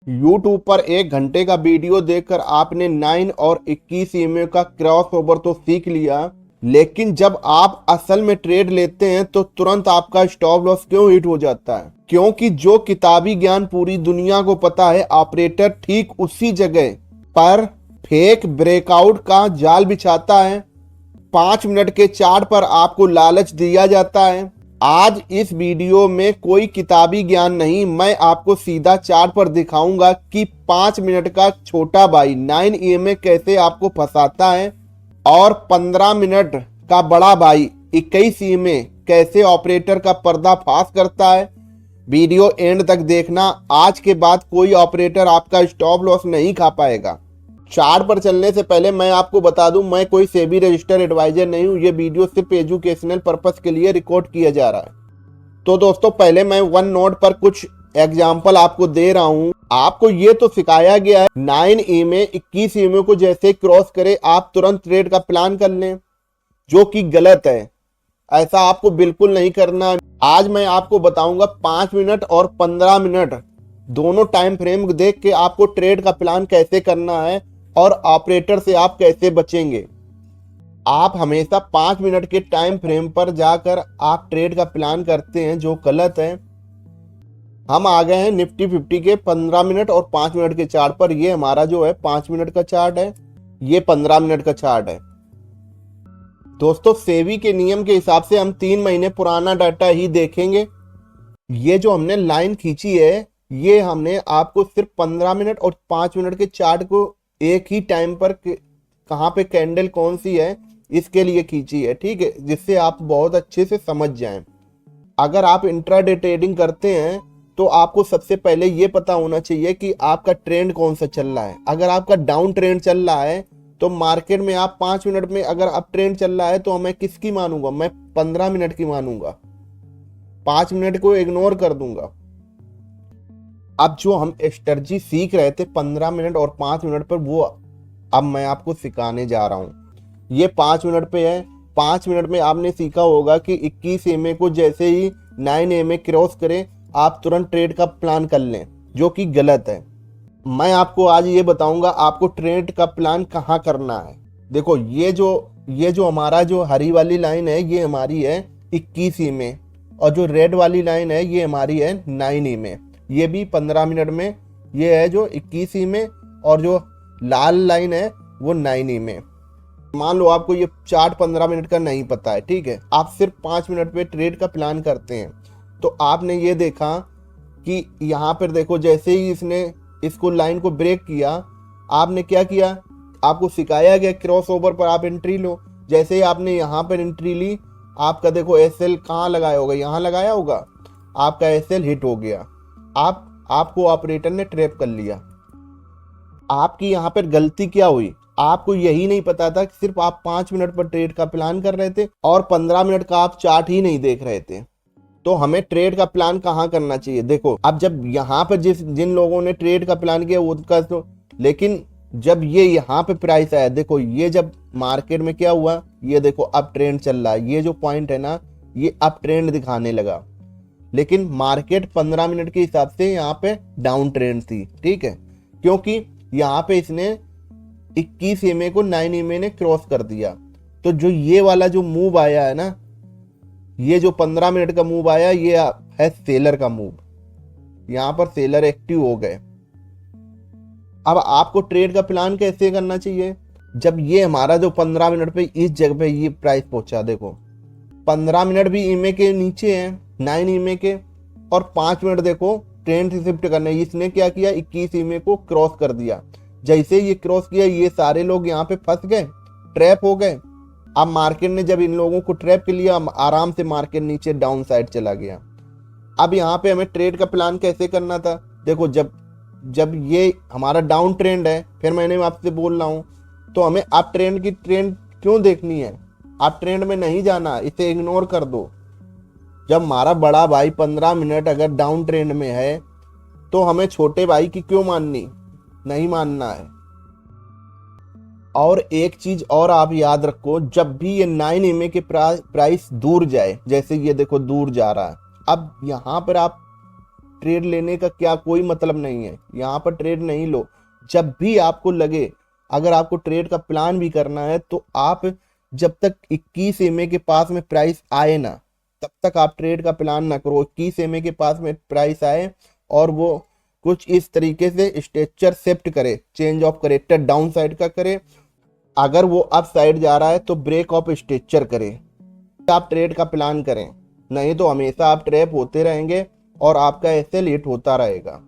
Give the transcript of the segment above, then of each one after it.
YouTube पर 1 घंटे का वीडियो देखकर आपने 9 और 21 ईएमए का क्रॉस ओवर तो सीख लिया, लेकिन जब आप असल में ट्रेड लेते हैं तो तुरंत आपका स्टॉप लॉस क्यों हिट हो जाता है? क्योंकि जो किताबी ज्ञान पूरी दुनिया को पता है, ऑपरेटर ठीक उसी जगह पर फेक ब्रेकआउट का जाल बिछाता है। 5 मिनट के चार्ट पर आपको लालच दिया जाता है। आज इस वीडियो में कोई किताबी ज्ञान नहीं, मैं आपको सीधा चार्ट पर दिखाऊंगा कि 5 मिनट का छोटा भाई 9 ईएमए कैसे आपको फंसाता है और 15 मिनट का बड़ा भाई 21 ईएमए कैसे ऑपरेटर का पर्दाफाश करता है। वीडियो एंड तक देखना, आज के बाद कोई ऑपरेटर आपका स्टॉप लॉस नहीं खा पाएगा। चार्ट पर चलने से पहले मैं आपको बता दूं, मैं कोई सेबी रजिस्टर्ड एडवाइजर नहीं हूं। ये वीडियो सिर्फ एजुकेशनल पर्पस के लिए रिकॉर्ड किया जा रहा है। तो दोस्तों, पहले मैं वन नोट पर कुछ एग्जांपल आपको दे रहा हूं। आपको ये तो सिखाया गया है 9 ईएमए 21 ईएमए को जैसे क्रॉस करे आप तुरंत ट्रेड का प्लान कर लें, जो कि गलत है। ऐसा आपको बिल्कुल नहीं करना है। आज मैं आपको बताऊंगा 5 मिनट और 15 मिनट दोनों टाइम फ्रेम देख के आपको ट्रेड का प्लान कैसे करना है और ऑपरेटर से आप कैसे बचेंगे। आप हमेशा 5 मिनट के टाइम फ्रेम पर जाकर आप ट्रेड का प्लान करते हैं, जो गलत है। हम आ गए हैं निफ्टी 50 के 15 मिनट और 5 मिनट के चार्ट पर। ये हमारा जो है 5 मिनट का चार्ट है, ये 15 मिनट का चार्ट है। दोस्तों, सेबी के नियम के हिसाब से हम 3 महीने पुराना डाटा ही देखेंगे। ये जो हमने लाइन खींची है, ये हमने आपको सिर्फ 15 मिनट और 5 मिनट के चार्ट को एक ही टाइम पर कहां पे कैंडल कौन सी है इसके लिए खींची है, ठीक है, जिससे आप बहुत अच्छे से समझ जाएं। अगर आप इंट्राडे ट्रेडिंग करते हैं तो आपको सबसे पहले ये पता होना चाहिए कि आपका ट्रेंड कौन सा चल रहा है। अगर आपका डाउन ट्रेंड चल रहा है तो मार्केट में आप 5 मिनट में अगर अप ट्रेंड चल रहा है तो मैं किसकी मानूंगा? मैं 15 मिनट की मानूंगा, 5 मिनट को इग्नोर कर दूंगा। अब जो हम स्ट्रेटजी सीख रहे थे 15 मिनट और 5 मिनट पर, वो अब मैं आपको सिखाने जा रहा हूं। ये 5 मिनट पे है। 5 मिनट में आपने सीखा होगा कि 21 ईएमए को जैसे ही 9 ईएमए क्रॉस करें आप तुरंत ट्रेड का प्लान कर लें, जो कि गलत है। मैं आपको आज ये बताऊंगा आपको ट्रेड का प्लान कहाँ करना है। देखो, ये जो हमारा जो हरी वाली लाइन है ये हमारी है 21 ईएमए, और जो रेड वाली लाइन है ये हमारी है 9 ईएमए। ये भी 15 मिनट में ये है जो 21 ईएमए, और जो लाल लाइन है वो 9 ईएमए। मान लो आपको ये चार्ट 15 मिनट का नहीं पता है, ठीक है, आप सिर्फ 5 मिनट पे ट्रेड का प्लान करते हैं। तो आपने ये देखा कि यहाँ पर देखो, जैसे ही इसने इसको लाइन को ब्रेक किया, आपने क्या किया? आपको सिखाया गया क्रॉस ओवर पर आप एंट्री लो। जैसे ही आपने यहाँ पर एंट्री ली, आपका देखो एसएल कहाँ लगाया होगा? यहाँ लगाया होगा, आपका एसएल हिट हो गया। आपको ऑपरेटर ने ट्रैप कर लिया। आपकी यहाँ पर गलती क्या हुई? आपको यही नहीं पता था कि सिर्फ आप 5 मिनट पर ट्रेड का प्लान कर रहे थे और 15 मिनट का आप चार्ट ही नहीं देख रहे थे। तो हमें ट्रेड का प्लान कहाँ करना चाहिए? देखो, अब जब यहाँ पर जिन लोगों ने ट्रेड का प्लान किया उनका तो, लेकिन जब ये यहाँ पे प्राइस आया, देखो ये जब मार्केट में क्या हुआ, ये देखो अप ट्रेंड चल रहा है। ये जो पॉइंट है ना, ये अप ट्रेंड दिखाने लगा, लेकिन मार्केट 15 मिनट के हिसाब से यहाँ पे डाउन ट्रेंड थी, ठीक है, क्योंकि यहाँ पे इसने 21 ईएमए को 9 ईएमए ने क्रॉस कर दिया। तो जो ये वाला जो मूव आया है ना, ये जो 15 मिनट का मूव आया, ये है सेलर का मूव। यहाँ पर सेलर एक्टिव हो गए। अब आपको ट्रेड का प्लान कैसे करना चाहिए? जब ये हमारा जो 15 मिनट पे इस जगह पे ये प्राइस पहुंचा, देखो 15 मिनट भी ईएमए के नीचे है 9 ईएमए के, और 5 मिनट देखो ट्रेंड से शिफ्ट करने, इसने क्या किया? 21 ईएमए को क्रॉस कर दिया। जैसे ये क्रॉस किया, ये सारे लोग यहाँ पे फंस गए, ट्रैप हो गए। अब मार्केट ने जब इन लोगों को ट्रैप कर लिया, आराम से मार्केट नीचे डाउन साइड चला गया। अब यहाँ पे हमें ट्रेड का प्लान कैसे करना था? देखो, जब ये हमारा डाउन ट्रेंड है, फिर मैंने आपसे बोल रहा हूँ, तो हमें अप ट्रेंड की ट्रेंड क्यों देखनी है? अप ट्रेंड में नहीं जाना, इसे इग्नोर कर दो। जब हमारा बड़ा भाई 15 मिनट अगर डाउन ट्रेंड में है तो हमें छोटे भाई की क्यों माननी? नहीं मानना है। और एक चीज और आप याद रखो, जब भी ये 9 ईएमए के प्राइस दूर जाए, जैसे ये देखो दूर जा रहा है, अब यहाँ पर आप ट्रेड लेने का क्या कोई मतलब नहीं है, यहाँ पर ट्रेड नहीं लो। जब भी आपको लगे, अगर आपको ट्रेड का प्लान भी करना है तो आप जब तक 21 एमए के पास में प्राइस आए ना, तब तक आप ट्रेड का प्लान ना करो। 21 एमए के पास में प्राइस आए और वो कुछ इस तरीके से स्ट्रक्चर शिफ्ट करे, change of character down side का करे, अगर वो अप साइड जा रहा है तो ब्रेक ऑफ स्ट्रक्चर करे, आप ट्रेड का प्लान करें। नहीं तो हमेशा आप ट्रैप होते रहेंगे और आपका ऐसे लेट होता रहेगा।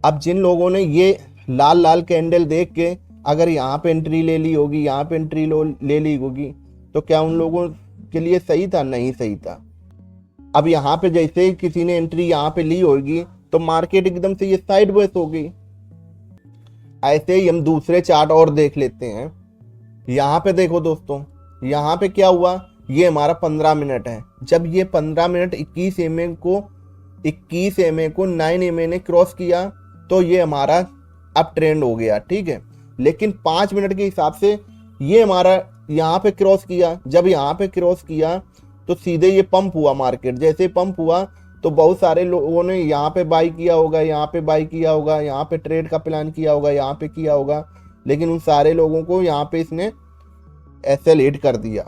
अब जिन लोगों ने ये लाल लाल कैंडल देख के अगर यहाँ पे एंट्री ले ली होगी, यहाँ पे एंट्री ले ली होगी, तो क्या उन लोगों के लिए सही था? नहीं सही था। अब यहाँ पे जैसे ही किसी ने एंट्री यहाँ पे ली होगी तो मार्केट एकदम से ये साइड वेज हो गई। ऐसे ही हम दूसरे चार्ट और देख लेते हैं। यहाँ पे देखो दोस्तों, यहाँ पे क्या हुआ, ये हमारा 15 मिनट है। जब ये 15 मिनट 21 एमए को 9 एमए ने क्रॉस किया तो ये हमारा अप ट्रेंड हो गया, ठीक है। लेकिन 5 मिनट के हिसाब से ये हमारा यहाँ पे क्रॉस किया। जब यहाँ पे क्रॉस किया तो सीधे ये पंप हुआ मार्केट। जैसे पंप हुआ तो बहुत सारे लोगों ने यहाँ पे बाई किया होगा, यहाँ पे बाई किया होगा, यहाँ पे ट्रेड का प्लान किया होगा, यहाँ पे किया होगा, लेकिन उन सारे लोगों को यहाँ पे इसने एसएल हिट कर दिया।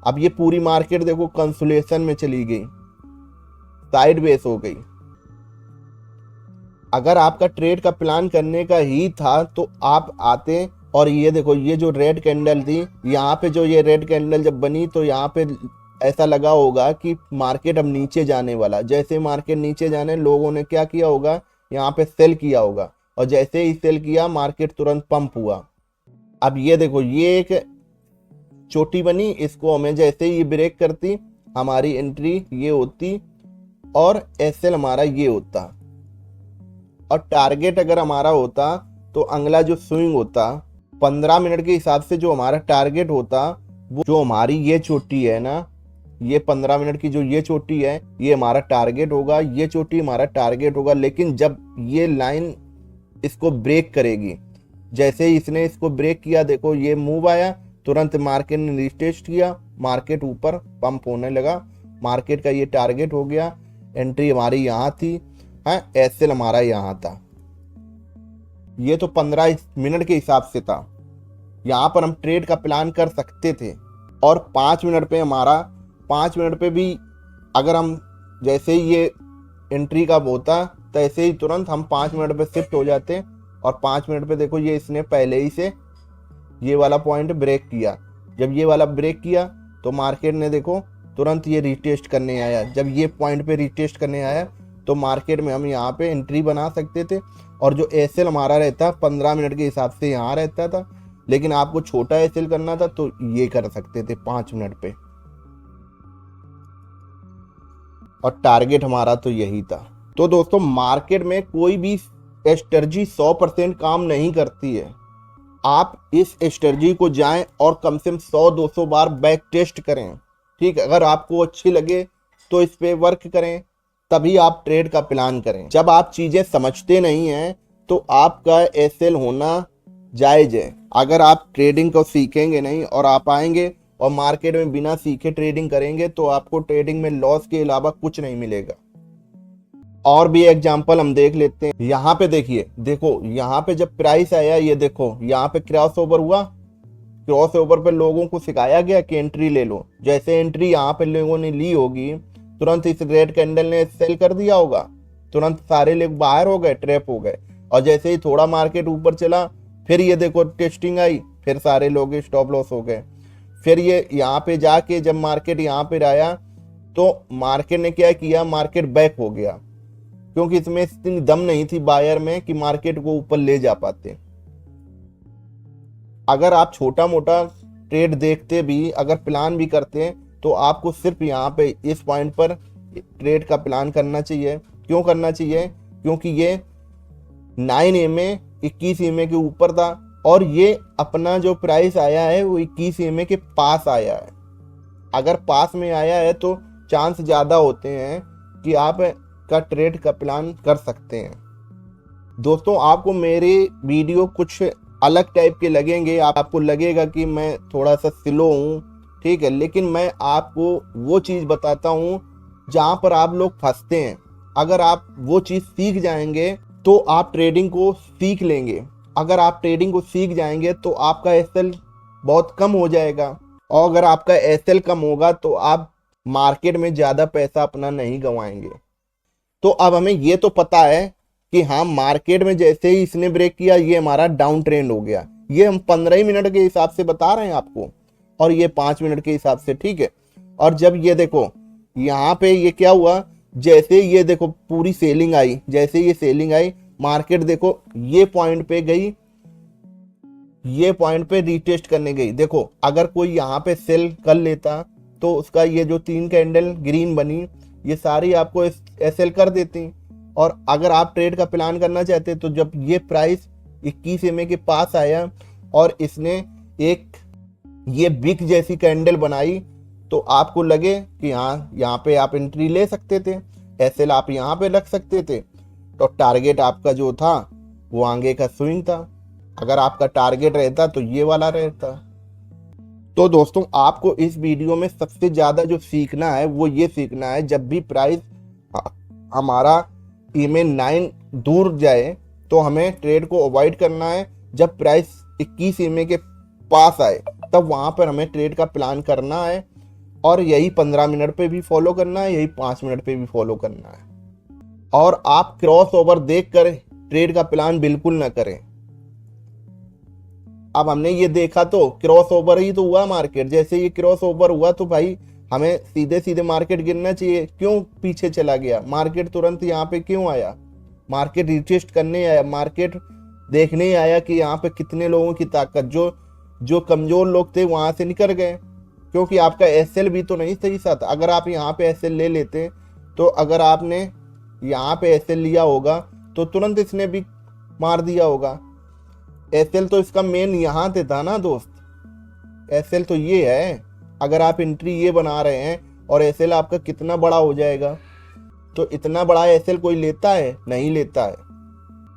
अब ये पूरी मार्केट देखो कंसोलेशन में चली गई, साइड बेस हो गई। अगर आपका ट्रेड का प्लान करने का ही था तो आप आते और ये देखो, ये जो रेड कैंडल थी, यहाँ पे जो ये रेड कैंडल जब बनी तो यहाँ पे ऐसा लगा होगा कि मार्केट अब नीचे जाने वाला। जैसे मार्केट नीचे जाने, लोगों ने क्या किया होगा, यहाँ पे सेल किया होगा, और जैसे ही सेल किया मार्केट तुरंत पंप हुआ। अब ये देखो, ये एक चोटी बनी, इसको हमें जैसे ही ब्रेक करती, हमारी एंट्री ये होती और एसएल हमारा ये होता, और टारगेट अगर हमारा होता तो अगला जो स्विंग होता 15 मिनट के हिसाब से जो हमारा टारगेट होता, वो जो हमारी ये चोटी है ना, ये 15 मिनट की जो ये चोटी है, ये हमारा टारगेट होगा, ये चोटी हमारा टारगेट होगा। लेकिन जब ये लाइन इसको ब्रेक करेगी, जैसे ही इसने इसको ब्रेक किया, देखो ये मूव आया, तुरंत मार्केट ने रिटेस्ट किया, मार्केट ऊपर पंप होने लगा, मार्केट का ये टारगेट हो गया। एंट्री हमारी यहाँ थी, हाँ, एसएल हमारा यहाँ था। ये तो 15 मिनट के हिसाब से था, यहाँ पर हम ट्रेड का प्लान कर सकते थे। और 5 मिनट पे हमारा, 5 मिनट पे भी अगर हम जैसे ही ये एंट्री का होता, तो ऐसे ही तुरंत हम 5 मिनट पे शिफ्ट हो जाते। और 5 मिनट पे देखो, ये इसने पहले ही से ये वाला पॉइंट ब्रेक किया। जब ये वाला ब्रेक किया तो मार्केट ने देखो तुरंत ये रिटेस्ट करने आया। जब ये पॉइंट पे रिटेस्ट करने आया तो मार्केट में हम यहाँ पे एंट्री बना सकते थे, और जो एसएल हमारा रहता 15 मिनट के हिसाब से यहाँ रहता था। लेकिन आपको छोटा एसएल करना था तो ये कर सकते थे 5 मिनट पे, और टारगेट हमारा तो यही था। तो दोस्तों, मार्केट में कोई भी स्ट्रेटजी 100% काम नहीं करती है। आप इस स्ट्रेटजी को जाएं और कम से कम 100-200 बार बैक टेस्ट करें, ठीक। अगर आपको अच्छी लगे तो इस पे वर्क करें, तभी आप ट्रेड का प्लान करें। जब आप चीजें समझते नहीं हैं तो आपका एसएल होना जायज है। अगर आप ट्रेडिंग को सीखेंगे नहीं और आप आएंगे और मार्केट में बिना सीखे ट्रेडिंग करेंगे तो आपको ट्रेडिंग में लॉस के अलावा कुछ नहीं मिलेगा। और भी एग्जांपल हम देख लेते हैं। यहाँ पे देखिए, देखो यहाँ पे जब प्राइस आया, ये देखो यहाँ पे क्रॉस ओवर हुआ, क्रॉस ओवर पे लोगों को सिखाया गया कि एंट्री ले लो। जैसे एंट्री यहाँ पे लोगों ने ली होगी, तुरंत इस रेड कैंडल ने सेल कर दिया होगा, तुरंत सारे लोग बाहर हो गए, ट्रैप हो गए। और जैसे ही थोड़ा मार्केट ऊपर चला, फिर ये देखो टेस्टिंग आई, फिर सारे लोग स्टॉप लॉस हो गए। फिर ये यहाँ पे जाके जब मार्केट यहाँ पे आया तो मार्केट ने क्या किया, मार्केट बैक हो गया, क्योंकि इसमें इतनी दम नहीं थी बायर में कि मार्केट को ऊपर ले जा पाते। अगर आप छोटा मोटा ट्रेड देखते भी, अगर प्लान भी करते हैं, तो आपको सिर्फ यहाँ पे इस पॉइंट पर ट्रेड का प्लान करना चाहिए। क्यों करना चाहिए? क्योंकि ये 9 एमए 21 एमए के ऊपर था, और ये अपना जो प्राइस आया है वो 21 एमए के पास आया है। अगर पास में आया है तो चांस ज़्यादा होते हैं कि आप का ट्रेड का प्लान कर सकते हैं। दोस्तों, आपको मेरे वीडियो कुछ अलग टाइप के लगेंगे, आपको लगेगा कि मैं थोड़ा सा स्लो हूँ, ठीक है, लेकिन मैं आपको वो चीज़ बताता हूँ जहाँ पर आप लोग फंसते हैं। अगर आप वो चीज़ सीख जाएंगे तो आप ट्रेडिंग को सीख लेंगे। अगर आप ट्रेडिंग को सीख जाएंगे तो आपका एसएल बहुत कम हो जाएगा, और अगर आपका एसएल कम होगा तो आप मार्केट में ज़्यादा पैसा अपना नहीं गंवाएंगे। तो अब हमें ये तो पता है कि हाँ, मार्केट में जैसे ही इसने ब्रेक किया ये हमारा डाउन ट्रेंड हो गया। ये हम 15 ही मिनट के हिसाब से बता रहे हैं आपको, और ये 5 मिनट के हिसाब से, ठीक है। और जब ये देखो यहाँ पे ये क्या हुआ, जैसे ये देखो पूरी सेलिंग आई, जैसे ये सेलिंग आई मार्केट देखो ये पॉइंट पे गई, ये पॉइंट पे रीटेस्ट करने गई। देखो अगर कोई यहाँ पे सेल कर लेता तो उसका ये जो 3 कैंडल ग्रीन बनी ये सारी आपको एसएल कर देती। और अगर आप ट्रेड का प्लान करना चाहते तो जब ये प्राइस 21 एमए के पास आया और इसने एक ये बिग जैसी कैंडल बनाई तो आपको लगे कि हाँ, यहाँ पे आप एंट्री ले सकते थे, एसएल आप यहाँ पे रख सकते थे। तो टारगेट आपका जो था वो आगे का स्विंग था। अगर आपका टारगेट रहता तो ये वाला रहता। तो दोस्तों आपको इस वीडियो में सबसे ज्यादा जो सीखना है वो ये सीखना है, जब भी प्राइस हमारा EMA 9 दूर जाए तो हमें ट्रेड को अवॉइड करना है। जब प्राइस 21 EMA के पास आए तब वहां पर हमें ट्रेड का प्लान करना है, और यही 15 मिनट पे भी फॉलो करना है, यही 5 मिनट पे भी फॉलो करना है। और आप क्रॉस ओवर देख कर ट्रेड का प्लान बिल्कुल ना करें। अब हमने ये देखा तो क्रॉस ओवर ही तो हुआ मार्केट, जैसे ये क्रॉस ओवर हुआ तो भाई हमें सीधे सीधे मार्केट गिरना चाहिए। क्यों पीछे चला गया मार्केट, तुरंत यहाँ पे क्यों आया? मार्केट रिटेस्ट करने आया, मार्केट देखने ही आया कि यहाँ पे कितने लोगों की ताकत, जो कमजोर लोग थे वहां से निकल गए, क्योंकि आपका एसएल भी तो नहीं सही था। अगर आप यहाँ पे एसएल ले लेते तो अगर आपने यहाँ पे एसएल लिया होगा तो तुरंत इसने भी मार दिया होगा। एसएल तो इसका मेन यहाँ से था ना दोस्त, एसएल तो ये है। अगर आप एंट्री ये बना रहे हैं और एसएल आपका कितना बड़ा हो जाएगा, तो इतना बड़ा एसएल कोई लेता है? नहीं लेता है।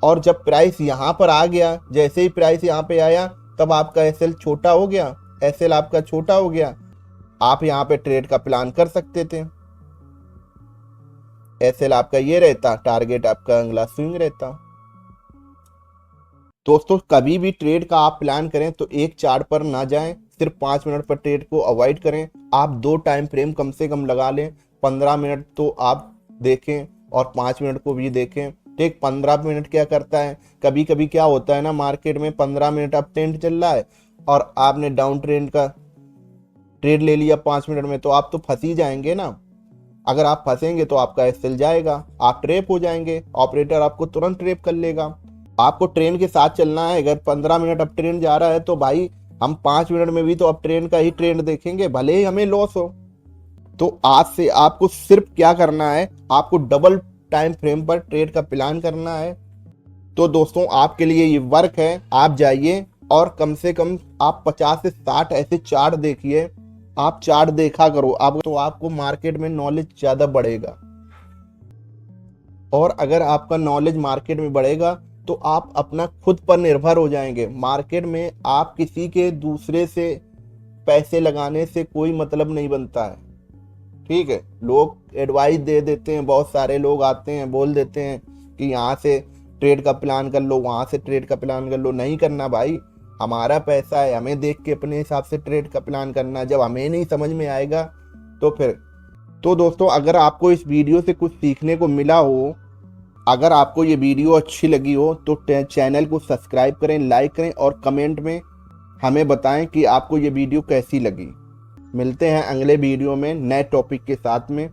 और जब प्राइस यहाँ पर आ गया, जैसे ही प्राइस यहाँ पे आया तब आपका एसएल छोटा हो गया, एसएल आपका छोटा हो गया। आप यहाँ पे ट्रेड का प्लान कर सकते थे, एसएल आपका ये रहता, टारगेट आपका अगला स्विंग रहता। दोस्तों कभी भी ट्रेड का आप प्लान करें तो एक चार्ट पर ना जाएं, सिर्फ 5 मिनट पर ट्रेड को अवॉइड करें। आप 2 टाइम फ्रेम कम से कम लगा लें, 15 मिनट तो आप देखें और 5 मिनट को भी देखें। ठीक 15 मिनट क्या करता है, कभी कभी क्या होता है ना, मार्केट में 15 मिनट अप ट्रेंड चल रहा है और आपने डाउन ट्रेंड का ट्रेड ले लिया 5 मिनट में, तो आप तो फंस ही जाएंगे ना। अगर आप फंसेंगे तो आपका एसएल जाएगा, आप ट्रैप हो जाएंगे, ऑपरेटर आपको तुरंत ट्रैप कर लेगा। आपको ट्रेंड के साथ चलना है। अगर 15 मिनट अप ट्रेंड जा रहा है तो भाई हम 5 मिनट में भी तो अप ट्रेंड का ही ट्रेंड देखेंगे, भले ही हमें लॉस हो। तो आज से आपको सिर्फ क्या करना है, आपको डबल टाइम फ्रेम पर ट्रेड का प्लान करना है। तो दोस्तों आपके लिए ये वर्क है, आप जाइए और कम से कम आप 50 से 60 ऐसे चार्ट देखिए, आप चार्ट देखा करो, आप तो आपको मार्केट में नॉलेज ज्यादा बढ़ेगा। और अगर आपका नॉलेज मार्केट में बढ़ेगा तो आप अपना खुद पर निर्भर हो जाएंगे। मार्केट में आप किसी के दूसरे से पैसे लगाने से कोई मतलब नहीं बनता है, ठीक है। लोग एडवाइस दे देते हैं, बहुत सारे लोग आते हैं बोल देते हैं कि यहाँ से ट्रेड का प्लान कर लो, वहाँ से ट्रेड का प्लान कर लो। नहीं करना भाई, हमारा पैसा है, हमें देख के अपने हिसाब से ट्रेड का प्लान करना। जब हमें नहीं समझ में आएगा तो फिर। तो दोस्तों अगर आपको इस वीडियो से कुछ सीखने को मिला हो, अगर आपको ये वीडियो अच्छी लगी हो तो चैनल को सब्सक्राइब करें, लाइक करें और कमेंट में हमें बताएं कि आपको ये वीडियो कैसी लगी। मिलते हैं अगले वीडियो में नए टॉपिक के साथ में।